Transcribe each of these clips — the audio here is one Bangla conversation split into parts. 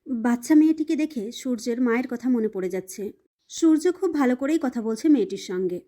বাচ্চা মেয়েটিকে দেখে সূর্যের মায়ের কথা মনে পড়ে যাচ্ছে। সূর্য খুব ভালো করেই কথা বলছে মেয়েটির সঙ্গে,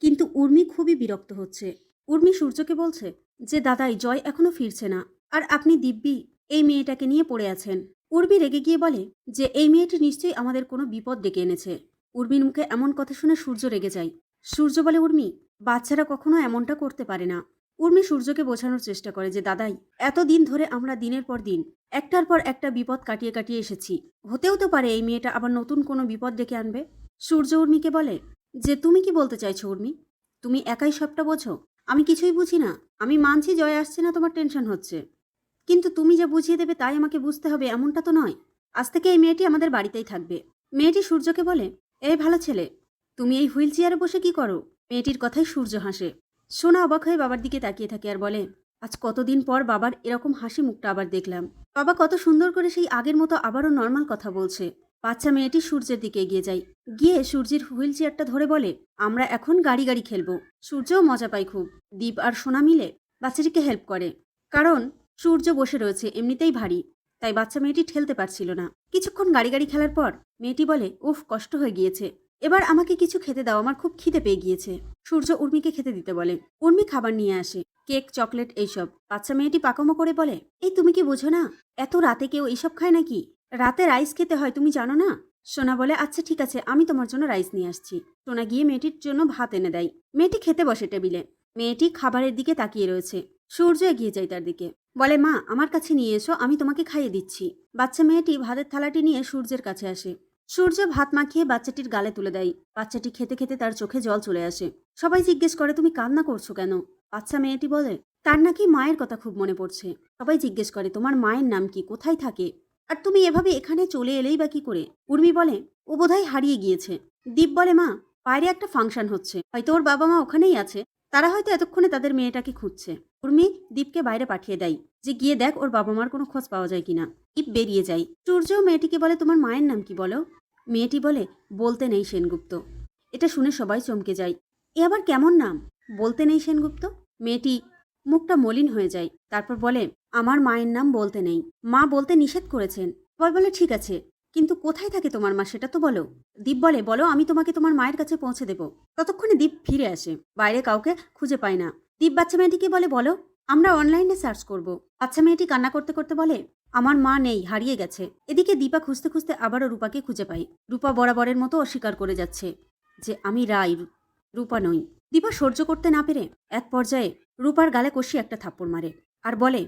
কিন্তু উর্মি খুবই বিরক্ত হচ্ছে। উর্মি সূর্যকে বলছে যে দাদাই জয় এখনো ফিরছে না, আর আপনি দিব্যি এই মেয়েটাকে নিয়ে পড়ে আছেন। উর্মি রেগে গিয়ে বলে যে এই মেয়েটি নিশ্চয়ই আমাদের কোনো বিপদ ডেকে এনেছে। উর্মির মুখে এমন কথা শুনে সূর্য রেগে যায়। সূর্য বলে, উর্মি, বাচ্চারা কখনো এমনটা করতে পারে না। উর্মি সূর্যকে বোঝানোর চেষ্টা করে যে দাদাই, এতদিন ধরে আমরা দিনের পর দিন একটার পর একটা বিপদ কাটিয়ে কাটিয়ে এসেছি। হতেও তো পারে এই মেয়েটা আবার নতুন কোনো বিপদ ডেকে আনবে। সূর্য উর্মিকে বলে যে তুমি কি বলতে চাইছো উর্মি? তুমি একাই সবটা বোঝো, আমি কিছুই বুঝি না। আমি মানছি জয় আসছে না, তোমার টেনশন হচ্ছে, কিন্তু তুমি যা বুঝিয়ে দেবে তাই আমাকে বুঝতে হবে এমনটা তো নয়। আজ থেকে এই মেয়েটি আমাদের বাড়িতেই থাকবে। মেয়েটি সূর্যকে বলে, এই ভালো ছেলে, তুমি এই হুইল চেয়ারে বসে কি করো? মেয়েটির কথায় সূর্য হাসে। সোনা অবাক হয়ে বাবার দিকে তাকিয়ে থাকে আর বলে, আজ কতদিন পর বাবার এরকম হাসি মুখটা আবার দেখলাম। বাবা কত সুন্দর করে সেই আগের মতো আবারও নর্মাল কথা বলছে। বাচ্চা মেয়েটি সূর্যের দিকে এগিয়ে যায়, গিয়ে সূর্যের হুইল চেয়ারটা ধরে বলে, আমরা এখন গাড়ি গাড়ি খেলবো। সূর্যও মজা পায় খুব। দীপ আর সোনা মিলে বাচ্চাটিকে হেল্প করে, কারণ সূর্য বসে রয়েছে এমনিতেই ভারী, তাই বাচ্চা মেয়েটি ঠেলতে পারছিল না। কিছুক্ষণ গাড়ি গাড়ি খেলার পর মেয়েটি বলে, উফ, কষ্ট হয়ে গিয়েছে, এবার আমাকে কিছু খেতে দাও, আমার খুব খিদে পেয়ে গিয়েছে। সূর্য উর্মিকে খেতে দিতে বলে। উর্মি খাবার নিয়ে আসে, কেক, চকলেট এইসব। বাচ্চা মেয়েটি পাকামো করে বলে, এই তুমি কি বোঝো না, এত রাতে কেউ এইসব খায় নাকি? রাতে রাইস খেতে হয়, তুমি জানো না? সোনা বলে, আচ্ছা ঠিক আছে, আমি তোমার জন্য রাইস নিয়ে আসছি। সোনা গিয়ে মেয়েটির জন্য ভাত এনে দেয়। মেয়েটি খেতে বসে টেবিলে। মেয়েটি খাবারের দিকে তাকিয়ে রয়েছে। সূর্য এগিয়ে যায় তার দিকে, বলে, মা, আমার কাছে নিয়ে এসো, আমি তোমাকে খাইয়ে দিচ্ছি। বাচ্চা মেয়েটি ভাতের থালাটি নিয়ে সূর্যের কাছে আসে। সূর্য ভাত মাখিয়ে বাচ্চাটির গালে তুলে দেয়। বাচ্চাটি খেতে খেতে তার চোখে জল চলে আসে। সবাই জিজ্ঞেস করে, তুমি কান্না করছো কেন? বাচ্চা মেয়েটি বলে, তার নাকি মায়ের কথা খুব মনে পড়ছে। সবাই জিজ্ঞেস করে, তোমার মায়ের নাম কি, কোথায় থাকে, আর তুমি এভাবে এখানে চলে এলেই বা কি করে? উর্মি বলে, ও বোধহয় হারিয়ে গিয়েছে। দীপ বলে, মা, বাইরে একটা ফাংশন হচ্ছে, হয়তো ওর বাবা মা ওখানেই আছে, তারা হয়তো এতক্ষণে তাদের মেয়েটাকে খুঁজছে। উর্মি দীপকে বাইরে পাঠিয়ে দেয় যে গিয়ে দেখ ওর বাবা মার কোনো খোঁজ পাওয়া যায় কিনা। দীপ বেরিয়ে যায়। সূর্য মেয়েটিকে বলে, তোমার মায়ের নাম কি বলো? মেয়েটি বলে, বলতে নেই সেনগুপ্ত। এটা শুনে সবাই চমকে যায়। এ আবার কেমন নাম, বলতে নেই সেনগুপ্ত? মেয়েটি মুখটা মলিন হয়ে যায়। তারপর বলে, আমার মায়ের নাম বলতে নেই, মা বলতে নিষেধ করেছেন। সবাই বলে, ঠিক আছে, কিন্তু কোথায় থাকে তোমার মা সেটা তো বলো। দীপ বলে, বলো, আমি তোমাকে তোমার মায়ের কাছে পৌঁছে দেব। ততক্ষণে দীপ ফিরে আসে। বাইরে কাউকে খুঁজে পায় না। দীপ বাচ্চা মেয়েটিকে বলে, বলো, আমরা অনলাইনে সার্চ করব। বাচ্চা মেয়েটি কান্না করতে করতে বলে, আমার মা নেই, হারিয়ে গেছে। এদিকে দীপা খুঁজতে খুঁজতে আবারও রূপাকে খুঁজে পায়। রূপা বরাবরের মতো অস্বীকার করে যাচ্ছে যে আমি রাই, রূপা নই। দীপা সহ্য করতে না পেরে এক পর্যায়ে রূপার গালে কষিয়ে একটা থাপ্পড় মারে আর বলে,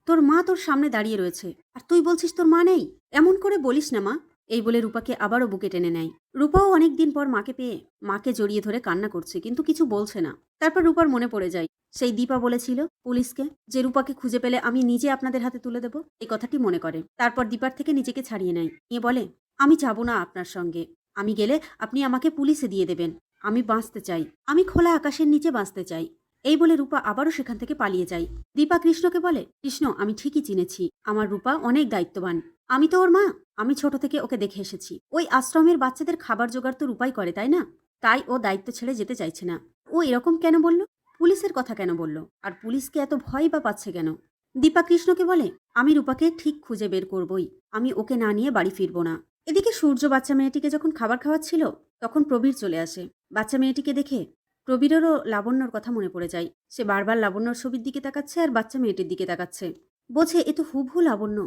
তোর মা তোর সামনে দাঁড়িয়ে রয়েছে আর তুই বলছিস তোর মা নেই? এমন করে বলিস না মা। এই বলে রূপাকে আবারও বুকে টেনে নেয়। রূপাও অনেকদিন পর মাকে পেয়ে মাকে জড়িয়ে ধরে কান্না করছে, কিন্তু কিছু বলছে না। তারপর রূপার মনে পড়ে যায় সেই দীপা বলেছিল পুলিশকে যে রূপাকে খুঁজে পেলে আমি নিজে আপনাদের হাতে তুলে দেব। এই কথাটি মনে করে। তারপর দীপার থেকে নিজেকে ছাড়িয়ে নেয়, নিয়ে বলে, আমি যাব না আপনার সঙ্গে। আমি গেলে আপনি আমাকে পুলিশে দিয়ে দেবেন। আমি বাঁচতে চাই, আমি খোলা আকাশের নিচে বাঁচতে চাই। এই বলে রূপা আবারও সেখান থেকে পালিয়ে যায়। দীপা কৃষ্ণকে বলে, কৃষ্ণ, আমি ঠিকই চিনেছি, আমার রূপা অনেক দায়িত্ববান। আমি তো ওর মা, আমি ছোট থেকে ওকে দেখে এসেছি। ওই আশ্রমের বাচ্চাদের খাবার জোগাড় তো রূপাই করে, তাই না? তাই ও দায়িত্ব ছেড়ে যেতে চাইছে না। ও এরকম কেন বলল? পুলিশের কথা কেন বলল? আর পুলিশকে এত ভয় বা পাচ্ছে কেন? দীপা কৃষ্ণকে বলে, আমি রূপাকে ঠিক খুঁজে বের করবই, আমি ওকে না নিয়ে বাড়ি ফিরবো না। এদিকে সূর্য বাচ্চা মেয়েটিকে যখন খাবার খাওয়াচ্ছিল তখন প্রবীর চলে আসে। বাচ্চা মেয়েটিকে দেখে প্রবীরেরও লাবণ্যর কথা মনে পড়ে যায়। সে বারবার লাবণ্যর ছবির দিকে তাকাচ্ছে আর বাচ্চা মেয়েটির দিকে তাকাচ্ছে। বোঝে এ তো হুবহু লাবণ্য।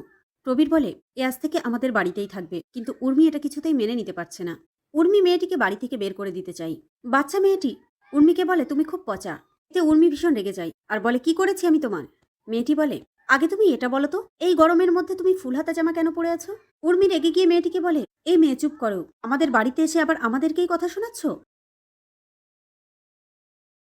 প্রবীর বলে, এ আজ থেকে আমাদের বাড়িতেই থাকবে, কিন্তু উর্মি এটা কিছুতেই মেনে নিতে পারছে না। উর্মি মেয়েটিকে বাড়ি থেকে বের করে দিতে চাই। বাচ্চা মেয়েটি উর্মিকে বলে, তুমি খুব পচা। এতে উর্মি ভীষণ রেগে যায় আর বলে, কি করেছি আমি তোমার? মেয়েটি বলে, আগে তুমি এটা বলো তো, এই গরমের মধ্যে তুমি ফুলহাতা জামা কেন পরে আছো? উর্মি রেগে গিয়ে মেয়েটিকে বলে, এই মেয়ে চুপ করো, আমাদের বাড়িতে এসে আবার আমাদেরকেই কথা শোনাচ্ছ।